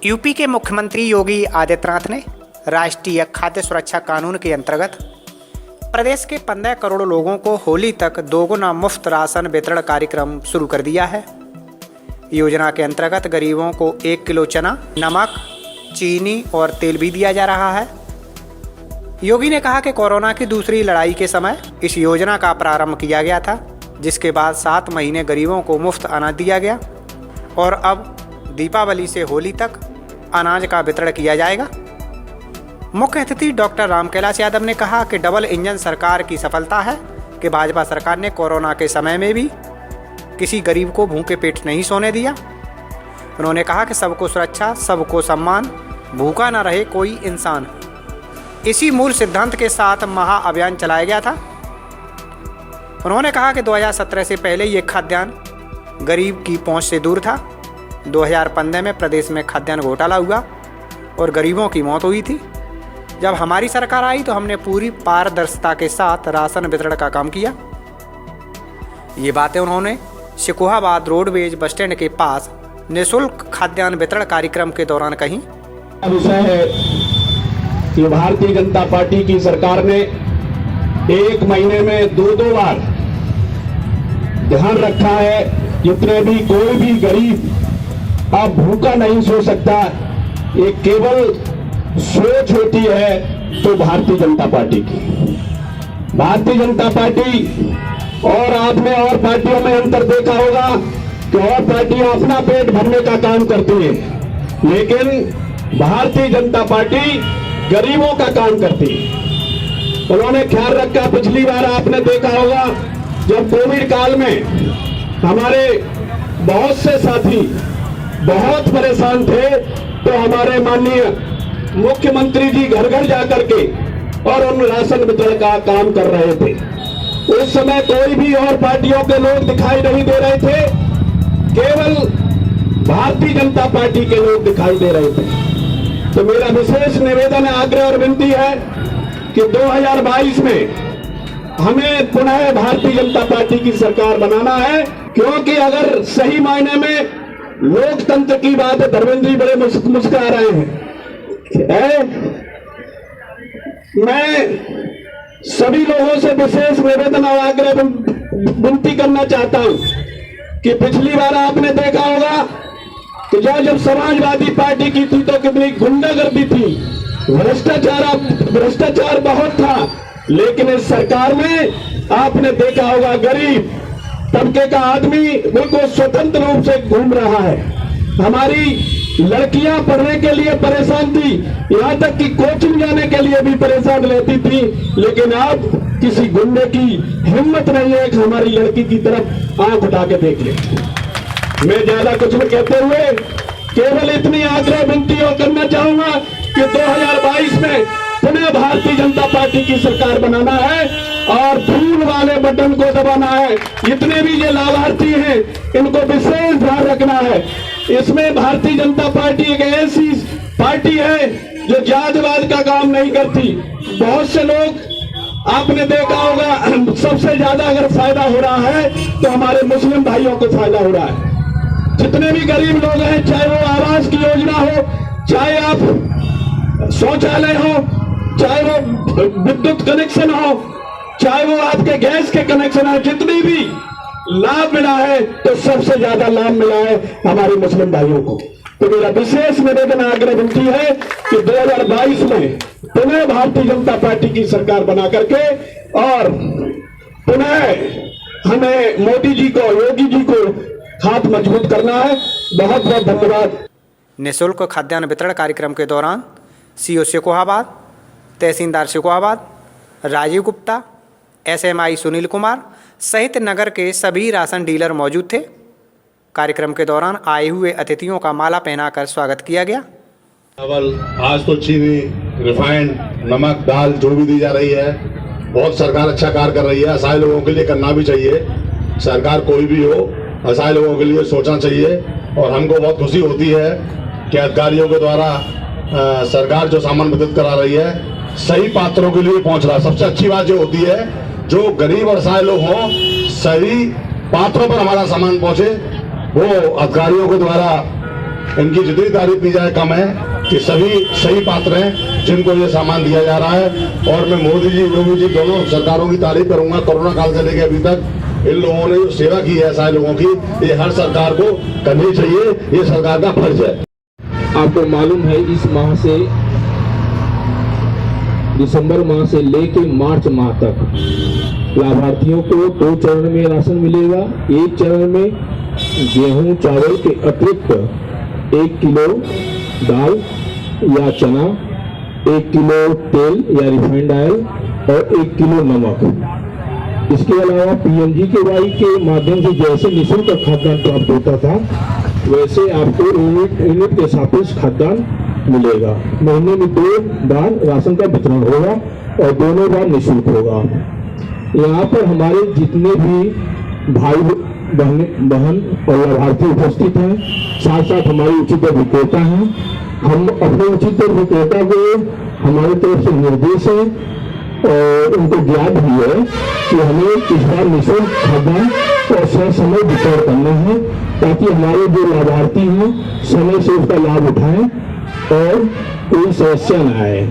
UP के मुख्यमंत्री योगी आदित्यनाथ ने राष्ट्रीय खाद्य सुरक्षा कानून के अंतर्गत प्रदेश के 15 करोड़ लोगों को होली तक दोगुना मुफ्त राशन वितरण कार्यक्रम शुरू कर दिया है। योजना के अंतर्गत गरीबों को 1 किलो चना, नमक, चीनी और तेल भी दिया जा रहा है। योगी ने कहा कि कोरोना की दूसरी लड़ाई के समय इस योजना का प्रारंभ किया गया था, जिसके बाद 7 महीने गरीबों को मुफ्त अनाज दिया गया और अब दीपावली से होली तक अनाज का वितरण किया जाएगा। मुख्य अतिथि डॉक्टर रामकैलाश यादव ने कहा कि डबल इंजन सरकार की सफलता है कि भाजपा सरकार ने कोरोना के समय में भी किसी गरीब को भूखे पेट नहीं सोने दिया। उन्होंने कहा कि सबको सुरक्षा, सबको सम्मान, भूखा न रहे कोई इंसान, इसी मूल सिद्धांत के साथ महाअभियान चलाया गया था। उन्होंने कहा कि 2017 से पहले ये खाद्यान्न गरीब की पहुंच से दूर था। 2015 में प्रदेश में खाद्यान्न घोटाला हुआ और गरीबों की मौत हुई थी। जब हमारी सरकार आई तो हमने पूरी पारदर्शिता के साथ राशन वितरण का काम किया। ये बातें उन्होंने शिकोहाबाद रोडवेज बस स्टैंड के पास निःशुल्क खाद्यान्न वितरण कार्यक्रम के दौरान कही। विषय है कि भारतीय जनता पार्टी की सरकार ने 1 महीने में 2 बार ध्यान रखा है जितने भी कोई भी गरीब अब भूखा नहीं सो सकता। ये केवल सोच होती है तो भारतीय जनता पार्टी की। भारतीय जनता पार्टी और आपने और पार्टियों में अंतर देखा होगा कि और पार्टियां अपना पेट भरने का काम करती है, लेकिन भारतीय जनता पार्टी गरीबों का काम करती है। उन्होंने ख्याल रखा, पिछली बार आपने देखा होगा जब कोविड काल में हमारे बहुत से साथी बहुत परेशान थे तो हमारे माननीय मुख्यमंत्री जी घर घर जाकर के और उन राशन वितरण का काम कर रहे थे। उस समय कोई भी और पार्टियों के लोग दिखाई नहीं दे रहे थे, केवल भारतीय जनता पार्टी के लोग दिखाई दे रहे थे। तो मेरा विशेष निवेदन, आग्रह और विनती है कि 2022 में हमें पुनः भारतीय जनता पार्टी की सरकार बनाना है, क्योंकि अगर सही मायने में लोकतंत्र की बात है, धर्मेंद्र जी बड़े मुस्कुरा रहे हैं। मैं सभी लोगों से विशेष निवेदन और आग्रह विनती करना चाहता हूं कि पिछली बार आपने देखा होगा कि जब समाजवादी पार्टी की थी तो कितनी गुंडागर्दी थी, भ्रष्टाचार बहुत था, लेकिन इस सरकार में आपने देखा होगा गरीब तबके का आदमी बिल्कुल स्वतंत्र रूप से घूम रहा है। हमारी लड़कियां पढ़ने के लिए परेशान थी, यहां तक कि कोचिंग जाने के लिए भी परेशान रहती थी, लेकिन अब किसी गुंडे की हिम्मत नहीं है कि हमारी लड़की की तरफ आंख उठा के देख ले। मैं ज्यादा कुछ नहीं कहते हुए केवल इतनी आग्रह विनती और करना चाहूंगा कि 2022 में पुनः भारतीय जनता पार्टी की सरकार बनाना है और फूल वाले बटन को दबाना है। जितने भी ये लाभार्थी हैं इनको विशेष ध्यान रखना है। इसमें भारतीय जनता पार्टी एक ऐसी पार्टी है जो जातिवाद का काम नहीं करती। बहुत से लोग आपने देखा होगा, सबसे ज्यादा अगर फायदा हो रहा है तो हमारे मुस्लिम भाइयों को फायदा हो रहा है। जितने भी गरीब लोग हैं, चाहे वो आवास की योजना हो, चाहे आप शौचालय हो, चाहे वो विद्युत कनेक्शन हो, चाहे वो आपके गैस के कनेक्शन हो, जितनी भी लाभ मिला है तो सबसे ज्यादा लाभ मिला है हमारे मुस्लिम भाइयों को। तो मेरा विशेष निवेदन, आग्रह विनती है कि 2022 में पुनः भारतीय जनता पार्टी की सरकार बना करके और पुनः हमें मोदी जी को, योगी जी को हाथ मजबूत करना है। बहुत बहुत धन्यवाद। निःशुल्क खाद्यान्न वितरण कार्यक्रम के दौरान सीओ शिकोहाबाद, तहसीलदार शिकोहाबाद राजीव गुप्ता, एसएमआई सुनील कुमार सहित नगर के सभी राशन डीलर मौजूद थे। कार्यक्रम के दौरान आए हुए अतिथियों का माला पहनाकर स्वागत किया गया। चावल, आज तो चीनी, रिफाइंड, नमक, दाल जो भी दी जा रही है, बहुत सरकार अच्छा कार्य कर रही है। असहाय लोगों के लिए करना भी चाहिए। सरकार कोई भी हो, असहाय लोगों के लिए सोचना चाहिए। और हमको बहुत खुशी होती है कि अधिकारियों के द्वारा सरकार जो सामान वितरित करा रही है सही पात्रों के लिए पहुंच रहा है। सबसे अच्छी बात जो होती है, जो गरीब और असहाय लोग हों, सही पात्रों पर हमारा सामान पहुंचे, वो अधिकारियों के द्वारा इनकी जितनी तारीफ की जाए कम है कि सभी सही पात्र हैं जिनको ये सामान दिया जा रहा है। और मैं मोदी जी योगी जी दोनों सरकारों की तारीफ करूंगा। कोरोना काल से लेकर अभी तक इन लोगों ने जो सेवा की है ऐसा लोगों की, ये हर सरकार को करनी चाहिए, ये सरकार का फर्ज है। आपको मालूम है इस माह से, दिसंबर माह से लेके मार्च माह तक लाभार्थियों को 2 चरण में राशन मिलेगा। एक चरण में गेहूं चावल के अतिरिक्त 1 किलो दाल या चना, 1 किलो तेल या रिफाइंड ऑयल और 1 किलो नमक। इसके अलावा PMGKY के माध्यम से जैसे निःशुल्क खाद्यान्न प्राप्त होता था वैसे आपको यूनिट के सापेक्ष खाद्यान्न मिलेगा। महीने में 2 बार राशन का वितरण होगा और दोनों बार निःशुल्क होगा। यहाँ पर हमारे जितने भी भाई बहन और लाभार्थी उपस्थित हैं, साथ साथ हमारी उचित दर विक्रेता हैं। हम अपने उचित दर विक्रेता को हमारी तरफ से निर्देश है और उनको ज्ञात भी है कि हमें इस बार निःशुल्क खाद्यान्न और समय वितरण करना है ताकि हमारे जो लाभार्थी हैं समय से उसका लाभ उठाएं और कोई समस्या न आए।